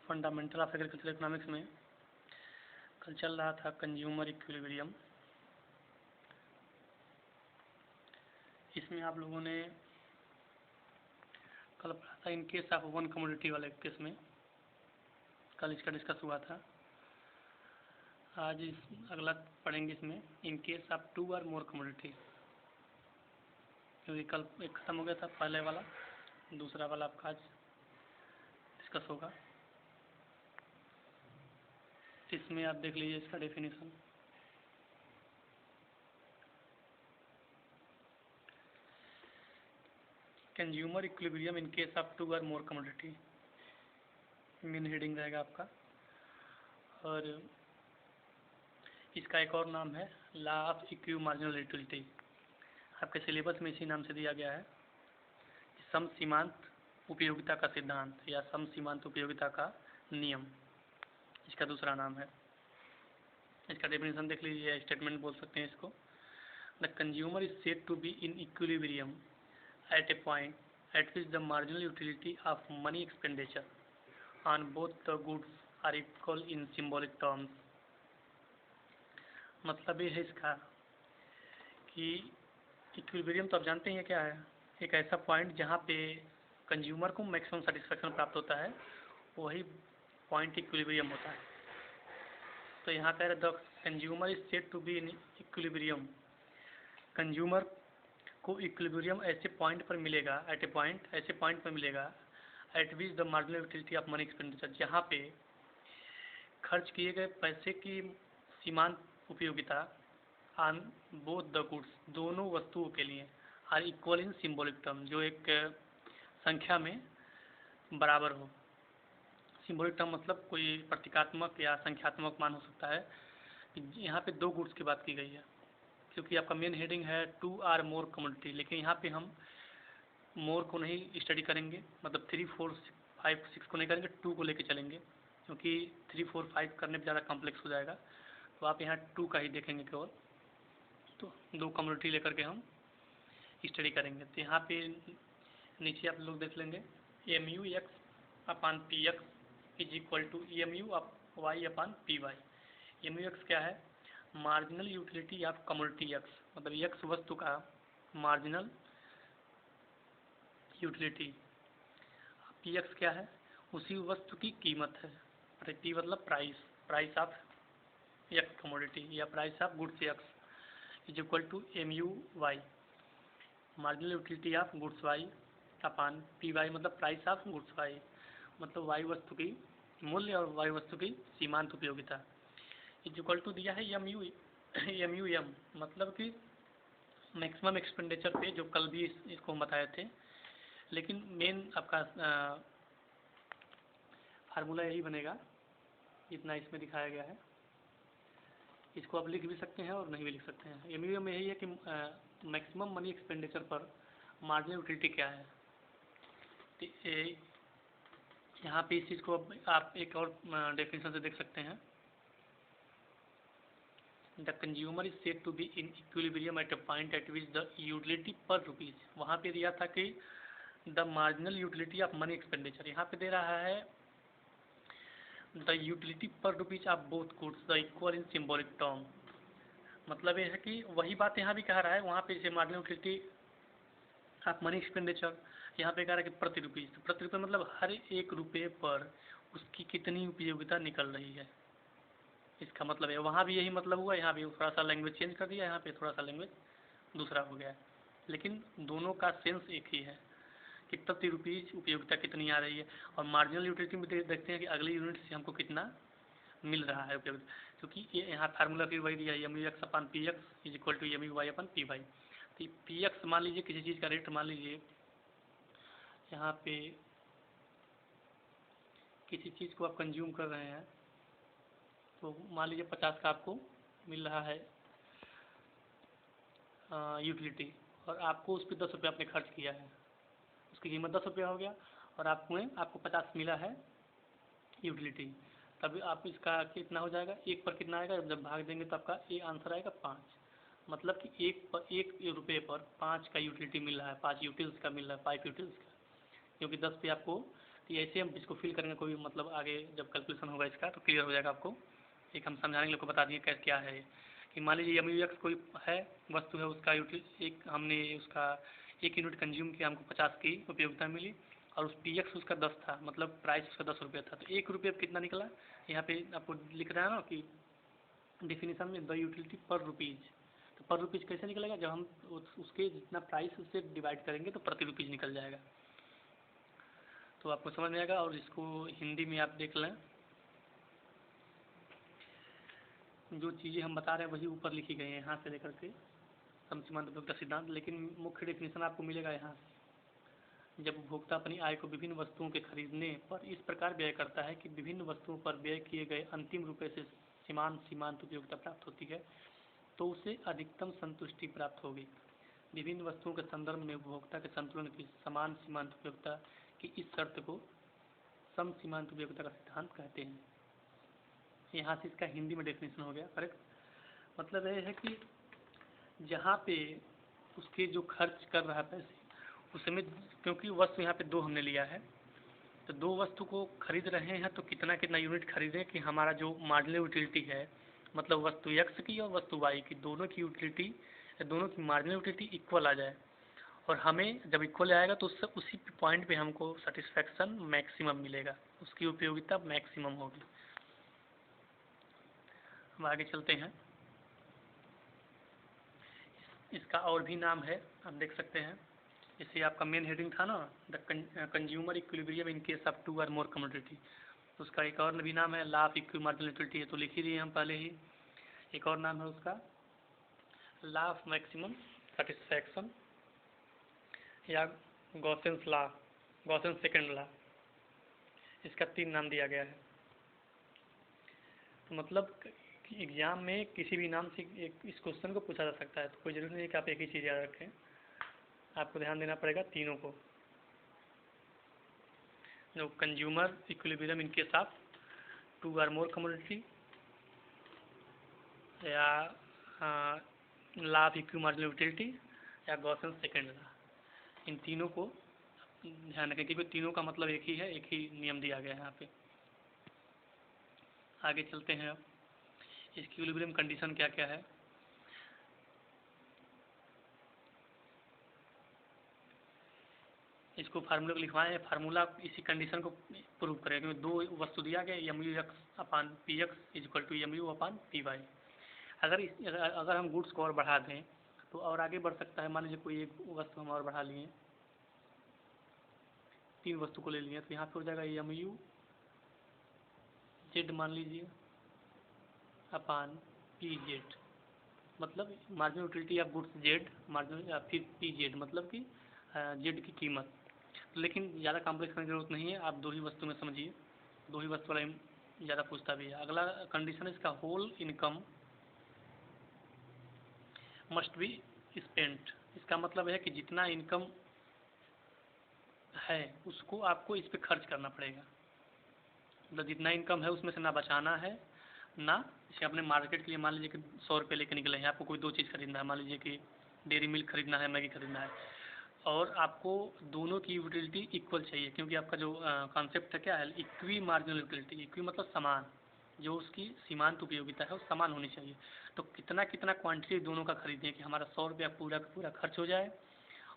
Fundamental of agriculture economics में कल चल रहा था कंज्यूमर इक्विलिब्रियम। इसमें आप लोगों ने कल पढ़ा था इन केस ऑफ वन कमोडिटी वाले केस में, कल इसका डिस्कस हुआ था। आज अगला पढ़ेंगे इसमें इन case of two or more commodity, क्योंकि कल एक खत्म हो गया था पहले वाला, दूसरा वाला आपका आज डिस्कस होगा। इसमें आप देख लीजिए इसका definition. Consumer equilibrium in case of two or more commodity main heading रहेगा आपका, और इसका एक और नाम है लॉ ऑफ इक्विव मार्जिनल यूटिलिटी। आपके सिलेबस में इसी नाम से दिया गया है, सम सीमांत उपयोगिता का सिद्धांत या सम सीमांत उपयोगिता का नियम, इसका दूसरा नाम है। इसका डेफिनेशन देख लीजिए, स्टेटमेंट बोल सकते हैं इसको। The consumer is said to be in equilibrium at a point at which the marginal utility of money expenditure on both the goods are equal in symbolic terms। मतलब ये है इसका कि इक्विलिब्रियम तो आप जानते हैं क्या है, एक ऐसा पॉइंट जहाँ पे कंज्यूमर को मैक्सिमम सेटिस्फेक्शन प्राप्त होता है, वही पॉइंट इक्विलिब्रियम होता है। तो यहाँ कह रहे the consumer is said to be in equilibrium, consumer को इक्विलिब्रियम ऐसे पॉइंट पर मिलेगा, एट ए पॉइंट ऐसे पॉइंट पर मिलेगा at which the marginal utility of money expenditure, जहाँ पे खर्च किए गए पैसे की सीमांत उपयोगिता ऑन बोथ द गुड्स, दोनों वस्तुओं के लिए, are equal in symbolic term, जो एक संख्या में बराबर हो। सिम्बोलिक टर्म मतलब कोई प्रतीकात्मक या संख्यात्मक मान हो सकता है। यहाँ पे दो गुड्स की बात की गई है, क्योंकि आपका मेन हेडिंग है टू आर मोर कमोडिटी, लेकिन यहाँ पे हम मोर को नहीं स्टडी करेंगे, मतलब 3, 4, 5, 6 को नहीं करेंगे, 2 को लेके चलेंगे, क्योंकि 3, 4, 5 करने में ज़्यादा कॉम्प्लेक्स हो जाएगा। तो आप यहाँ 2 का ही देखेंगे केवल, तो 2 कमोडिटी लेकर के हम स्टडी करेंगे। तो यहाँ पे नीचे आप लोग देख लेंगे M U X upon P X is equal to M U Y upon P Y. M U X क्या है? Marginal utility of commodity X, मतलब एक्स वस्तु का मार्जिनल यूटिलिटी। पी एक्स क्या है? उसी वस्तु की कीमत है। पी मतलब price, price of x commodity या price of goods x is equal to M U y, marginal utility of goods y upon P y, मतलब प्राइस ऑफ गुड्स वाई, मतलब वाई वस्तु की मूल्य और वाई वस्तु की सीमांत उपयोगिता इज इक्वल टू दिया है एम यू एम, मतलब कि मैक्सिमम एक्सपेंडिचर पे, जो कल भी इसको हम बताए थे। लेकिन मेन आपका फार्मूला यही बनेगा, इतना इसमें दिखाया गया है। इसको आप लिख भी सकते हैं और नहीं भी लिख सकते हैं। एम यू एम यही है कि मैक्सिमम मनी एक्सपेंडिचर पर मार्जिनल यूटिलिटी क्या है। यहाँ पे इस चीज़ को आप एक और डेफिनेशन से देख सकते हैं। The consumer is said to be in equilibrium at a point at which the utility per rupees, वहाँ पे दिया था कि the marginal utility of money expenditure, यहाँ पे दे रहा है the utility per rupees of both goods the equal in symbolic term. मतलब ये है कि वही बात यहाँ भी कह रहा है, वहाँ पे जैसे marginal utility of money expenditure, यहाँ पे कह रहा है कि प्रति रुपीज, तो प्रति रुपये मतलब हर एक रुपये पर उसकी कितनी उपयोगिता निकल रही है, इसका मतलब है। वहाँ भी यही मतलब हुआ, यहाँ भी थोड़ा सा लैंग्वेज चेंज कर दिया, यहाँ पे थोड़ा सा लैंग्वेज दूसरा हो गया है, लेकिन दोनों का सेंस एक ही है कि प्रति रुपीज उपयोगिता कितनी आ रही है। और मार्जिनल यूटिलिटी में देखते हैं कि अगली यूनिट से हमको कितना मिल रहा है उपयोगिता, क्योंकि ये यहाँ फार्मूला फिर वही दिया है, M U X upon P X is equal to M U Y upon P Y. तो पी एक्स मान लीजिए किसी चीज़ का रेट, मान लीजिए यहाँ पे किसी चीज़ को आप कंज्यूम कर रहे हैं, तो मान लीजिए 50 का आपको मिल रहा है यूटिलिटी, और आपको उस पर 10 रुपये आपने खर्च किया है, उसकी कीमत 10 रुपया हो गया, और आपको 50 मिला है यूटिलिटी। तब आप इसका कितना हो जाएगा, एक पर कितना आएगा, जब भाग देंगे तो आपका ये आंसर आएगा 5। मतलब कि एक रुपये पर 5 का यूटिलिटी मिल रहा है, 5 यूटिल्स का मिल रहा है, 5 यूटिल्स का, क्योंकि 10 पे आपको तो ये ऐसे हम इसको फिल करेंगे, कोई मतलब आगे जब कैलकुलेशन होगा इसका तो क्लियर हो जाएगा आपको। एक हम समझाने के लिए बता दिए कैसे क्या है कि मान लीजिए MUX कोई है वस्तु है, उसका एक हमने उसका 1 यूनिट कंज्यूम किया, हमको 50 की उपयोगिता मिली, और उस PX उसका 10 था, मतलब प्राइस उसका 10 रुपये था, तो 1 रुपये कितना निकला। यहाँ पे आपको लिख रहा है ना कि डिफिनीशन में द यूटिलिटी पर रुपीज़, तो पर रुपीज़ कैसे निकलेगा, जब हम उसके जितना प्राइस उससे डिवाइड करेंगे तो प्रति रुपीज़ निकल जाएगा। तो आपको समझ में आएगा। और इसको हिंदी में आप देख लें, जो चीज़ें हम बता रहे हैं वही ऊपर लिखी गई हैं यहाँ से लेकर के समसीमांत उपयोगिता सिद्धांत, लेकिन मुख्य डेफिनेशन आपको मिलेगा यहाँ से। जब उपभोक्ता अपनी आय को विभिन्न वस्तुओं के खरीदने पर इस प्रकार व्यय करता है कि विभिन्न वस्तुओं पर व्यय किए गए अंतिम रुपये से सीमांत उपयोगिता प्राप्त होती है, तो उसे अधिकतम संतुष्टि प्राप्त होगी। विभिन्न वस्तुओं के संदर्भ में उपभोक्ता के संतुलन की समान सीमांत उपयोगिता की इस शर्त को सम सीमांत उपयोगिता का सिद्धांत कहते हैं। यहाँ से इसका हिंदी में डेफिनेशन हो गया करेक्ट। मतलब यह है कि जहाँ पे उसके जो खर्च कर रहा है पैसे, उसमें क्योंकि वस्तु यहाँ पे 2 हमने लिया है, तो 2 वस्तु को खरीद रहे हैं, तो कितना कितना यूनिट खरीदें कि हमारा जो मार्जिनल यूटिलिटी है, मतलब वस्तु X की और वस्तु Y की, दोनों की यूटिलिटी, दोनों की मार्जिनल यूटिलिटी इक्वल आ जाए। और हमें जब इक्वल आएगा तो उससे उसी पॉइंट पे हमको सेटिस्फैक्शन मैक्सिमम मिलेगा, उसकी उपयोगिता मैक्सिमम होगी। हम आगे चलते हैं। इसका और भी नाम है, आप देख सकते हैं। जैसे आपका मेन हेडिंग था ना, the consumer equilibrium in case of 2 और मोर कमोडिटी, उसका एक और भी नाम है law of equi marginal utility है, तो लिख ही दिए हम पहले ही। एक और नाम है उसका लॉ ऑफ मैक्सिमम सेटिस्फैक्शन या गॉसेंस लॉ, गॉसेंस सेकंड लॉ, इसका 3 नाम दिया गया है। तो मतलब एग्जाम में किसी भी नाम से इस क्वेश्चन को पूछा जा सकता है, तो कोई जरूरी नहीं है कि आप एक ही चीज़ याद रखें, आपको ध्यान देना पड़ेगा तीनों को। जो consumer equilibrium in case of 2 और मोर कमोडिटी, या law of equi marginal utility, या गॉसेंस सेकंड लॉ, इन तीनों को ध्यान रखें क्योंकि तीनों का मतलब एक ही है, एक ही नियम दिया गया है यहाँ पे। आगे चलते हैं। अब इक्विलिब्रियम कंडीशन क्या क्या है। इसको फार्मूले को लिखवाए हैं, फार्मूला इसी कंडीशन को प्रूव करेगा, क्योंकि 2 वस्तु दिया गया MUX upon PX equal to MU upon PY। अगर हम गुड्स को और बढ़ा दें तो और आगे बढ़ सकता है। मान लीजिए कोई एक वस्तु हम और बढ़ा लिए, 3 वस्तु को ले लिए, तो यहाँ पे हो जाएगा MU Z मान लीजिए अपान PZ, मतलब marginal utility of goods Z, marginal या फिर PZ मतलब कि Z की कीमत। लेकिन ज़्यादा कॉम्प्लेक्स करने की जरूरत नहीं है, आप 2 ही वस्तु में समझिए, 2 ही वस्तु वाला ज़्यादा पूछता भी है। अगला कंडीशन है इसका whole income must be spent. इसका मतलब है कि जितना इनकम है उसको आपको इस पे खर्च करना पड़ेगा, मतलब जितना इनकम है उसमें से ना बचाना है ना। जैसे अपने मार्केट के लिए मान लीजिए कि 100 रुपये लेके निकले हैं, आपको कोई 2 चीज़ खरीदना है, मान लीजिए कि डेयरी मिल्क खरीदना है, मैगी खरीदना है, और आपको दोनों की यूटिलिटी इक्वल चाहिए, क्योंकि आपका जो कॉन्सेप्ट है क्या है, इक्वी मार्जिनल यूटिलिटी। इक्वी मतलब समान, जो उसकी सीमांत उपयोगिता है वो समान होनी चाहिए। तो कितना कितना क्वांटिटी दोनों का खरीदें कि हमारा 100 रुपया पूरा का पूरा खर्च हो जाए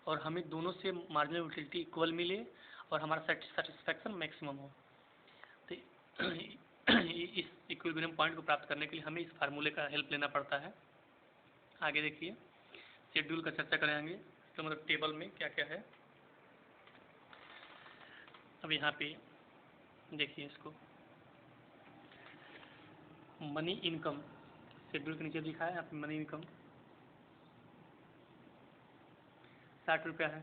और हमें दोनों से मार्जिनल यूटिलिटी इक्वल मिले और हमारा सेटिस्फैक्शन मैक्सिमम हो। तो इस इक्विलिब्रियम पॉइंट को प्राप्त करने के लिए हमें इस फार्मूले का हेल्प लेना पड़ता है। आगे देखिए, शेड्यूल का चर्चा करेंगे, तो मतलब टेबल में क्या क्या है। अब यहाँ पे देखिए इसको, मनी इनकम शेड्यूल के नीचे लिखा है, यहाँ पे मनी इनकम 60 रुपया है,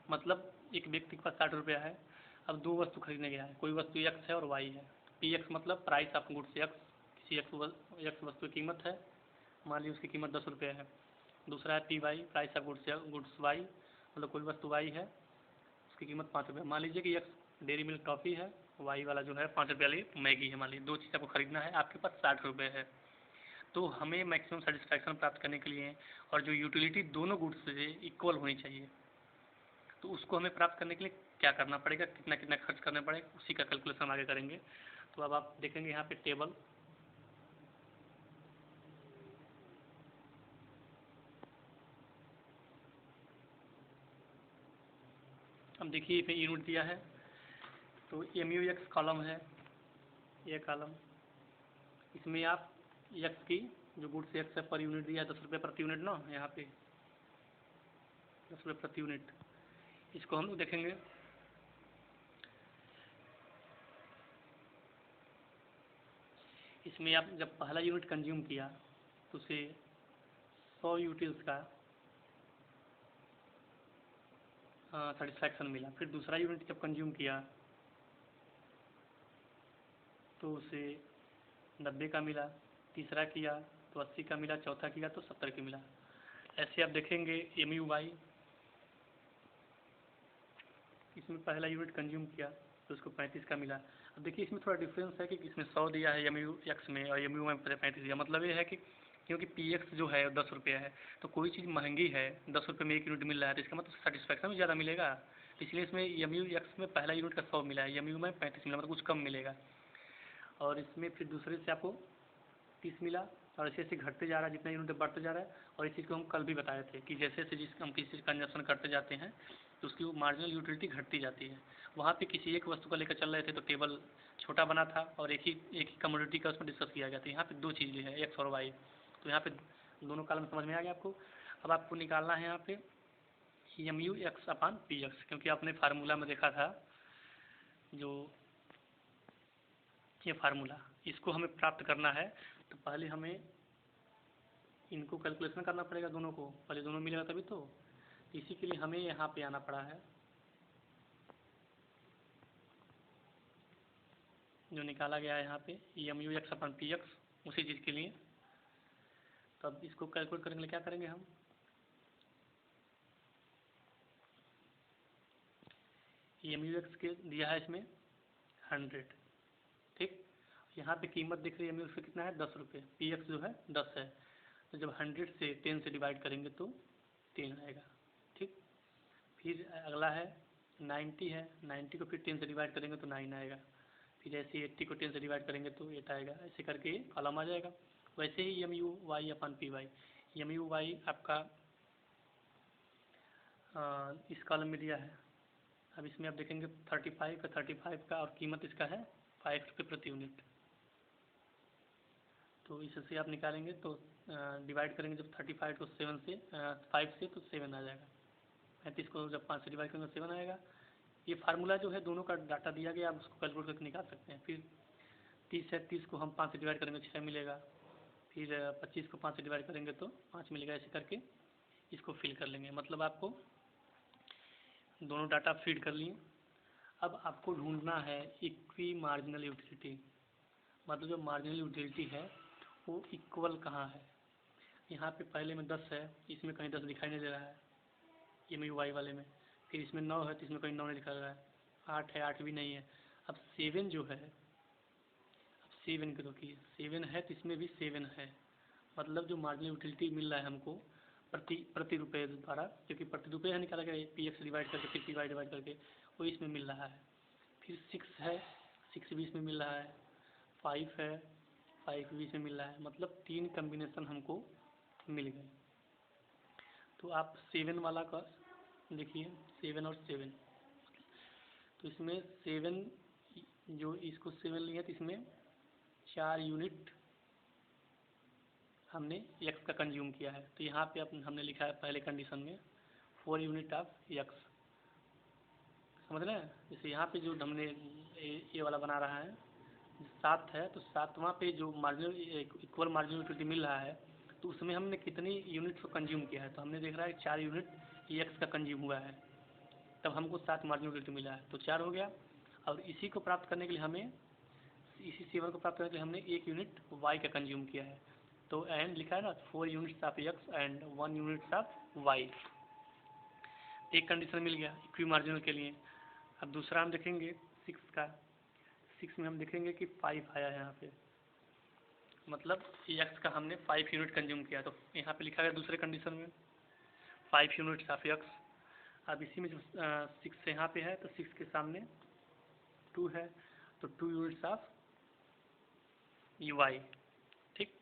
मतलब एक व्यक्ति के पास 60 रुपया है। अब 2 वस्तु खरीदने गया है, कोई वस्तु X है और Y है। PX मतलब प्राइस ऑफ गुड्स X, किसी X वस्तु की कीमत है, मान लीजिए उसकी कीमत 10 रुपये है। दूसरा है PY, price of goods Y, मतलब कोई वस्तु Y है उसकी कीमत 5 रुपये। मान लीजिए कि X डेयरी मिल्क टॉफ़ी है, Y वाला जो है 5 रुपये वाली मैगी है। मान लीजिए 2 चीज़ आपको खरीदना है, आपके पास 60 रुपये है। तो हमें मैक्सिमम सेटिस्फैक्शन प्राप्त करने के लिए और जो यूटिलिटी दोनों गुड्स से इक्वल होनी चाहिए, तो उसको हमें प्राप्त करने के लिए क्या करना पड़ेगा, कितना कितना खर्च करना पड़ेगा, उसी का कैलकुलेशन आगे करेंगे। तो अब आप देखेंगे यहाँ पे टेबल, अब देखिए इसमें यूनिट दिया है, तो MUX कॉलम है, ये कॉलम, इसमें आप एक्स की जो गुड्स एक्स है पर यूनिट दिया है 10 रुपये प्रति यूनिट ना, यहाँ पे 10 रुपये प्रति यूनिट, इसको हम लोग देखेंगे। इसमें आप जब पहला यूनिट कंज्यूम किया तो उसे 100 यूटिल्स का सेटिस्फैक्शन मिला। फिर दूसरा यूनिट जब कंज्यूम किया तो उसे 90 का मिला, तीसरा किया तो 80 का मिला, चौथा किया तो 70 का मिला। ऐसे आप देखेंगे MUY, इसमें पहला यूनिट कंज्यूम किया तो उसको 35 का मिला। अब देखिए इसमें थोड़ा डिफरेंस है कि इसमें 100 दिया है MUX में और MUY में 35 दिया। मतलब ये है कि क्योंकि PX जो है 10 रुपये है, तो कोई चीज़ महंगी है, 10 रुपये में एक यूनिट मिल रहा है, तो इसका मतलब सेटिस्फैक्शन भी ज़्यादा मिलेगा। तो इसलिए इसमें MUX में पहला यूनिट का 100 मिला है, MUY में 35 मिला, मतलब कुछ कम मिलेगा। और इसमें फिर दूसरे से आपको 30 मिला, और ऐसे ऐसे घटते जा रहा है, जितना यूनिट बढ़ते जा रहा है। और इस चीज़ को हम कल भी बताए थे कि जैसे जैसे हम किसी चीज़ का कंजप्शन करते जाते हैं तो उसकी वो मार्जिनल यूटिलिटी घटती जाती है। वहाँ पे किसी एक वस्तु को लेकर चल रहे थे तो टेबल छोटा बना था और एक ही कमोडिटी का उसमें डिस्कस किया गया था। यहाँ पे दो चीज़ें हैं, एक्स और वाई, तो यहाँ पे दोनों कॉलम समझ में आ गया आपको। अब आपको निकालना है यहाँ पे MUX/PX, क्योंकि आपने फार्मूला में देखा था जो ये फार्मूला, इसको हमें प्राप्त करना है तो पहले हमें इनको कैलकुलेशन करना पड़ेगा, दोनों को पहले दोनों मिलेगा तभी तो। इसी के लिए हमें यहाँ पे आना पड़ा है, जो निकाला गया है यहाँ पे MUX/PX उसी चीज़ के लिए। तो अब इसको कैलकुलेट करने के लिए क्या करेंगे हम, MUX के दिया है इसमें 100, ठीक। यहाँ पे कीमत दिख रही है MUX पे कितना है, 10 रुपये, PX जो है 10 है, तो जब 100 से 10 से डिवाइड करेंगे तो 3 आएगा, ठीक। फिर अगला है 90 है, 90 को फिर 10 से डिवाइड करेंगे तो 9 आएगा। फिर ऐसे 80 को 10 से डिवाइड करेंगे तो 8 आएगा, ऐसे करके ये कॉलम आ जाएगा। वैसे ही MUY/PY, MUY आपका इस कॉलम में दिया है। अब इसमें आप देखेंगे 35 का और कीमत इसका है 5 रुपये प्रति यूनिट। तो इससे आप निकालेंगे तो डिवाइड करेंगे जब 35 को 7 से 5 से तो 7 आ जाएगा। 35 को जब 5 से डिवाइड करेंगे तो 7 आएगा। ये फार्मूला जो है दोनों का डाटा दिया गया, आप उसको कैलकुलेट करके निकाल सकते हैं। फिर 30 है, 30 को हम 5 से डिवाइड करेंगे 6 मिलेगा। फिर 25 को 5 से डिवाइड करेंगे तो 5 मिलेगा। ऐसे करके इसको फिल कर लेंगे। मतलब आपको दोनों डाटा फीड कर लिए। अब आपको ढूंढना है इक्वी मार्जिनल यूटिलिटी, मतलब जो मार्जिनल यूटिलिटी है वो इक्वल कहाँ है। यहाँ पे पहले में 10 है, इसमें कहीं 10 दिखाई नहीं दे रहा है MUY वाले में। फिर इसमें 9 है तो इसमें कहीं 9 नहीं दिखा रहा है। 8 है, 8 भी नहीं है। अब 7 जो है, अब 7 को देखिए, 7 है तो इसमें भी 7 है। मतलब जो मार्जिनल यूटिलिटी मिल रहा है हमको प्रति रुपये द्वारा, क्योंकि प्रति रुपये है निकाला गया PX डिवाइड करके फिर PY डिवाइड करके, वो इसमें मिल रहा है। फिर 6 है, 6 भी इसमें मिल रहा है। 5 है, 5 भी इसमें मिल रहा है। मतलब 3 कम्बिनेशन हमको मिल गए। तो आप 7 वाला का देखिए, 7 और 7, तो इसमें 7 जो इसको 7 लिया तो इसमें 4 यूनिट हमने एक्स का कंज्यूम किया है। तो यहाँ पे हमने लिखा है पहले कंडीशन में 4 यूनिट ऑफ एक्स, समझ रहे हैं। जैसे यहाँ पे जो हमने ये वाला बना रहा है 7 है, तो 7वां पे जो मार्जिनल इक्वल मार्जिनल यूटिलिटी मिल रहा है तो उसमें हमने कितनी यूनिट को कंज्यूम किया है। तो हमने देख रहा है 4 यूनिट एक्स का कंज्यूम हुआ है, तब हमको 7 मार्जिनल यूटिलिटी मिला है, तो 4 हो गया। और इसी को प्राप्त करने के लिए हमें, इसी 7 को प्राप्त करने के लिए हमने 1 यूनिट वाई का कंज्यूम किया है। तो एंड लिखा है ना 4 units of x and 1 units of Y. एक कंडीशन मिल गया इक्वी मार्जिनल के लिए। अब दूसरा हम देखेंगे 6 का। 6 में हम देखेंगे कि 5 आया है यहाँ पे, मतलब एक्स का हमने 5 यूनिट कंज्यूम किया। तो यहाँ पे लिखा गया दूसरे कंडीशन में 5 यूनिट्स ऑफ एक्स अब इसी में जो 6 यहाँ पे है तो 6 के सामने 2 है तो 2 यूनिट्स ऑफ वाई। ठीक,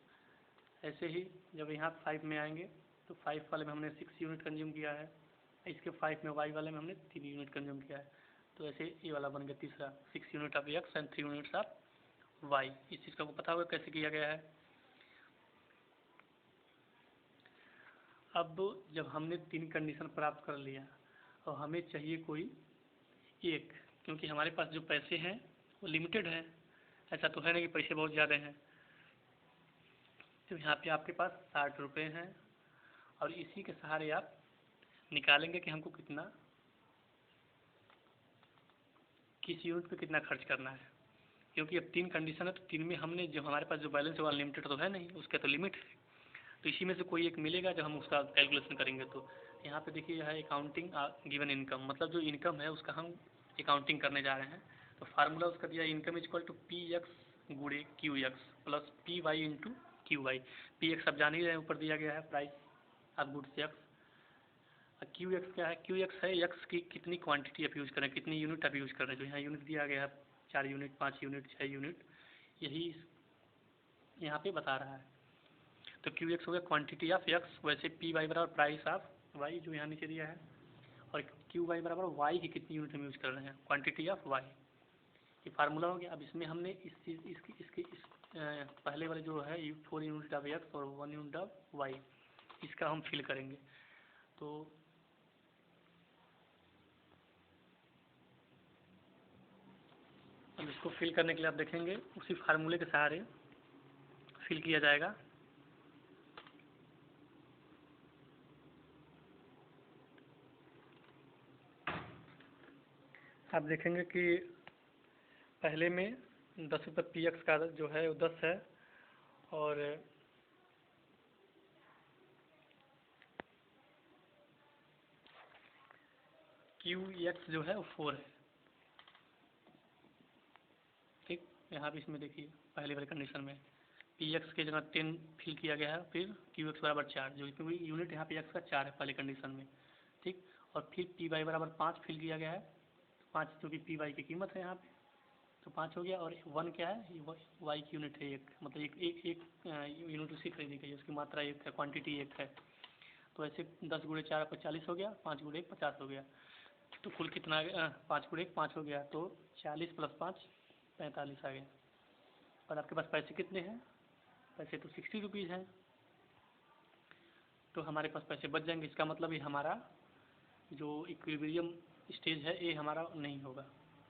ऐसे ही जब यहाँ 5 में आएंगे तो 5 वाले में हमने 6 यूनिट कंज्यूम किया है, इसके 5 में वाई वाले में हमने 3 यूनिट कंज्यूम किया है, तो ऐसे ये वाला बन गया तीसरा 6 unit of x and 3 units of y. इस चीज़ का आपको पता होगा कैसे किया गया है। अब जब हमने 3 कंडीशन प्राप्त कर लिया और हमें चाहिए कोई एक, क्योंकि हमारे पास जो पैसे हैं वो लिमिटेड है, ऐसा तो है नहीं कि पैसे बहुत ज़्यादा हैं। तो यहाँ पे आपके पास 60 रुपये हैं और इसी के सहारे आप निकालेंगे कि हमको कितना, किस यूनिट पे कितना खर्च करना है, क्योंकि अब 3 कंडीशन है तो 3 में हमने जो हमारे पास जो बैलेंस है वो अनलिमिटेड तो है नहीं, उसका तो लिमिट है, तो इसी में से कोई एक मिलेगा जब हम उसका कैलकुलेशन करेंगे। तो यहाँ पे देखिए यह है अकाउंटिंग गिवन इनकम, मतलब जो इनकम है उसका हम अकाउंटिंग करने जा रहे हैं। तो फार्मूला उसका दिया income is equal to p x गुणे q x plus p y into q y. P x आप जान ही रहे हैं, ऊपर दिया गया है price of goods x. Q x क्या है, क्यू एक्स है एक्स की कितनी क्वांटिटी आप यूज़ करें, कितनी यूनिट आप यूज़ कर रहे हैं। जो यहाँ यूनिट दिया गया है 4 यूनिट, 5 यूनिट, 6 यूनिट, यही यहाँ पे बता रहा है। तो क्यू एक्स हो गया क्वांटिटी ऑफ एक्स, वैसे पी वाई बराबर प्राइस ऑफ वाई जो यहाँ नीचे दिया है, और क्यू वाई बराबर वाई की कितनी यूनिट हम यूज़ कर रहे हैं, क्वांटिटी ऑफ वाई। ये फार्मूला हो गया। अब इसमें हमने इस चीज़ इसकी पहले वाले जो है 4 यूनिट ऑफ एक्स और 1 यूनिट ऑफ वाई, इसका हम फिल करेंगे। तो अब इसको फिल करने के लिए आप देखेंगे उसी फार्मूले के सहारे फिल किया जाएगा। आप देखेंगे कि पहले में 10 रुपये पी एक्स का जो है वो 10 है और क्यू एक्स जो है वो 4 है। ठीक, यहाँ भी इसमें देखिए पहले वाली कंडीशन में पी एक्स के जगह 10 फिल किया गया है, फिर क्यू एक्स बराबर 4, जो क्योंकि यूनिट यहाँ पे एक्स का 4 है पहले कंडीशन में। ठीक, और फिर पी वाई बराबर 5 फिल किया गया है, 5 क्योंकि पी वाई की कीमत है यहाँ पे, तो 5 हो गया। और 1 क्या है, वाई की यूनिट है 1, मतलब एक यूनिट उसकी खरीदी गई है, उसकी मात्रा 1 है, क्वांटिटी 1 है। तो ऐसे 10 गुणे 4 40 हो गया, 5 गुणे 1 50 हो गया, तो कुल कितना आ गया, 5 गुणे 1 5 हो गया, तो 40 प्लस 5 45 आ गया। और आपके पास पैसे कितने हैं, पैसे तो 60 रुपीज़ हैं, तो हमारे पास पैसे बच जाएंगे। इसका मतलब ये हमारा जो इक्विलिब्रियम स्टेज है ये हमारा नहीं होगा,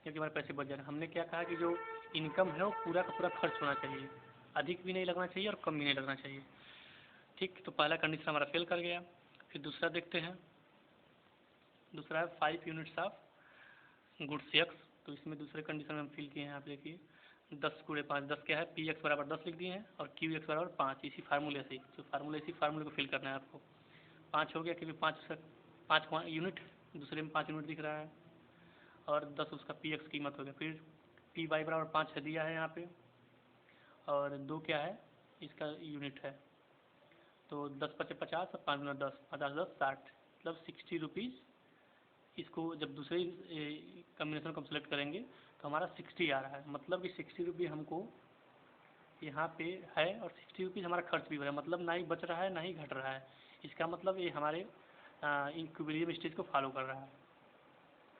क्योंकि हमारे पैसे बच जा रहे हैं। हमने क्या कहा कि जो इनकम है वो पूरा का पूरा खर्च होना चाहिए, अधिक भी नहीं लगना चाहिए और कम भी नहीं लगना चाहिए। ठीक, तो पहला कंडीशन हमारा फेल कर गया। फिर दूसरा देखते हैं, दूसरा है 5 यूनिट्स ऑफ गुड्स एक्स। तो इसमें दूसरे कंडीशन में हम फिल किए हैं, आप देखिए 10 गुणे 5, 10 क्या है, पी एक्स बराबर 10 लिख दिए हैं और क्यू एक्स बराबर 5, इसी फार्मूले से, जो फार्मूले इसी फार्मूले को फिल करना है आपको। 5 हो गया क्योंकि 5 यूनिट, दूसरे में 5 यूनिट दिख रहा है, और 10 उसका पी एक्स कीमत हो गया। फिर पी वाई बराबर 5 है दिया है यहाँ पे, और 2 क्या है इसका यूनिट है, तो 10 पचे 50 और 5 गुना 10, 50 10 60, मतलब 60 रुपीज़। इसको जब दूसरे कम्बिनेशन को हम सेलेक्ट करेंगे तो हमारा 60 आ रहा है, मतलब कि 60 रुपये हमको यहाँ पे है और 60 रुपीज़ हमारा खर्च भी हो रहा है, मतलब ना ही बच रहा है ना ही घट रहा है। इसका मतलब ये हमारे इक्विलिब्रियम स्टेज को फॉलो कर रहा है।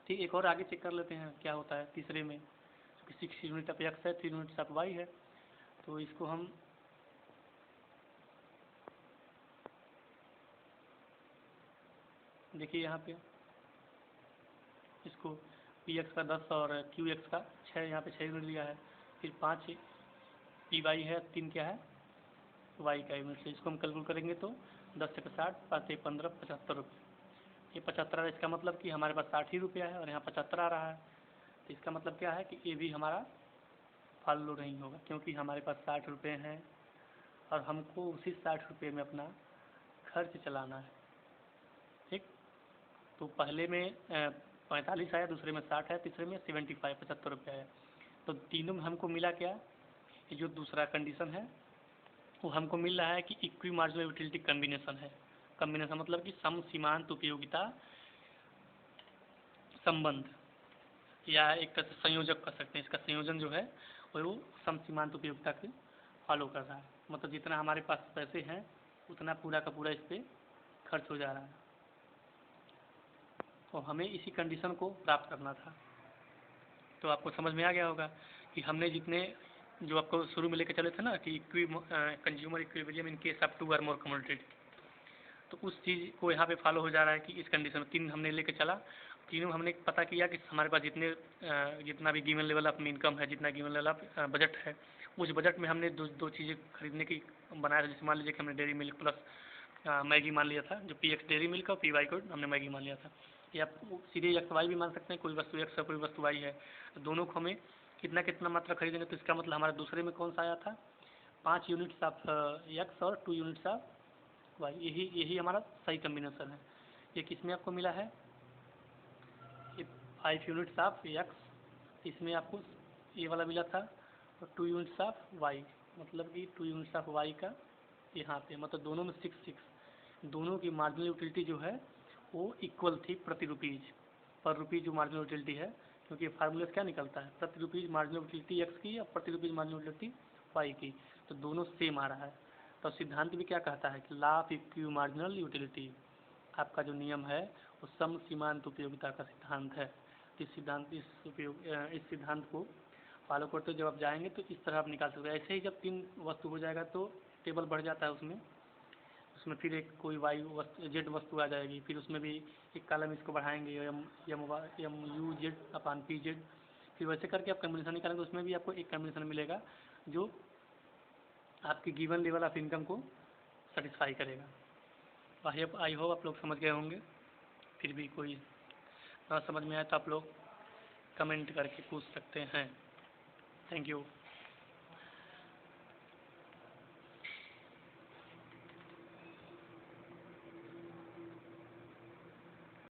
ठीक, एक और आगे चेक कर लेते हैं क्या होता है तीसरे में, क्योंकि 6 यूनिट ऑफ एक्स है, 3 यूनिट्स ऑफ वाई है, तो इसको हम देखिए यहाँ पे इसको पी एक्स का 10 और क्यू एक्स का 6, यहाँ पे 6 यूनिट दिया है, फिर 5 पी वाई है, 3 क्या है वाई का यूनिट से। इसको हम कैलकुलेट करेंगे तो 10 से 60, 5 से 15, 75 रुपये। ये 75 आ रहा है, इसका मतलब कि हमारे पास 60 ही रुपया है और यहाँ 75 आ रहा है, तो इसका मतलब क्या है कि ये भी हमारा फॉलो नहीं होगा, क्योंकि हमारे पास 60 रुपये हैं और हमको उसी 60 रुपये में अपना खर्च चलाना है। ठीक, तो पहले में 45 आया, दूसरे में 60 है, तीसरे में 75 75 रुपये है। तो तीनों में हमको मिला क्या, ये जो दूसरा कंडीशन है वो हमको मिल रहा है कि इक्वी मार्जिनल यूटिलिटी कम्बिनेशन है। कम्बिनेशन मतलब कि सम सीमांत उपयोगिता संबंध या एक तरह से संयोजक कर सकते हैं। इसका संयोजन जो है वो सम सीमांत उपयोगिता के फॉलो कर रहा है। मतलब जितना हमारे पास पैसे हैं उतना पूरा का पूरा इस पर खर्च हो जा रहा है। तो हमें इसी कंडीशन को प्राप्त करना था। तो आपको समझ में आ गया होगा कि हमने जितने जो आपको शुरू में लेकर चले थे ना कि consumer equilibrium in case of 2 और मोर कमोडिटी, तो उस चीज़ को यहाँ पे फॉलो हो जा रहा है कि इस कंडीशन में 3 हमने लेकर चला। तीनों हमने पता किया कि हमारे पास जितना भी गिवन लेवल ऑफ इनकम है, जितना गिवन लेवल ऑफ बजट है, उस बजट में हमने दो चीज़ें खरीदने की बनाया था। जैसे मान लीजिए कि हमने डेयरी मिल्क प्लस मैगी मान लिया था, जो PX डेयरी मिल्क और PY को हमने मैगी मान लिया था। या सीधे XY भी मान सकते हैं, कोई वस्तु X है कोई वस्तु Y है, तो दोनों को हमें कितना कितना मात्रा खरीदेंगे। तो इसका मतलब हमारा दूसरे में कौन सा आया था, 5 यूनिट्स ऑफ X और 2 यूनिट्स ऑफ Y। यही हमारा सही कम्बिनेशन है। ये किसमें आपको मिला है, 5 यूनिट्स ऑफ X, इसमें आपको ये वाला मिला था, और 2 यूनिट्स ऑफ Y, मतलब कि 2 यूनिट्स ऑफ Y का यहाँ पे, मतलब दोनों में 6 दोनों की मार्जिनल यूटिलिटी जो है वो इक्वल थी प्रति रुपीज़ पर रुपीज़ जो मार्जिनल यूटिलिटी है। क्योंकि फार्मूला क्या निकलता है, प्रति रुपीज़ मार्जिनल यूटिलिटी X की और प्रति रुपीज़ मार्जिनल यूटिलिटी Y की, तो दोनों सेम आ रहा है। तो सिद्धांत भी क्या कहता है कि law of equi marginal utility, आपका जो नियम है वो सम सीमांत उपयोगिता का सिद्धांत है। इस सिद्धांत को फॉलो करते हुए जब आप जाएंगे तो इस तरह आप निकाल सकते हैं। ऐसे ही जब 3 वस्तु हो जाएगा तो टेबल बढ़ जाता है, उसमें फिर एक कोई Z वस्तु आ जाएगी, फिर उसमें भी एक कॉलम इसको बढ़ाएंगे MU/Z अपॉन PZ, फिर वैसे करके आप कम्बिनेशन निकालेंगे। उसमें भी आपको एक कम्बिनेशन मिलेगा जो आपकी गिवन लेवल ऑफ इनकम को सेटिस्फाई करेगा। आई होप आप लोग समझ गए होंगे। फिर भी कोई ना समझ में आए तो आप लोग कमेंट करके पूछ सकते हैं। Thank you.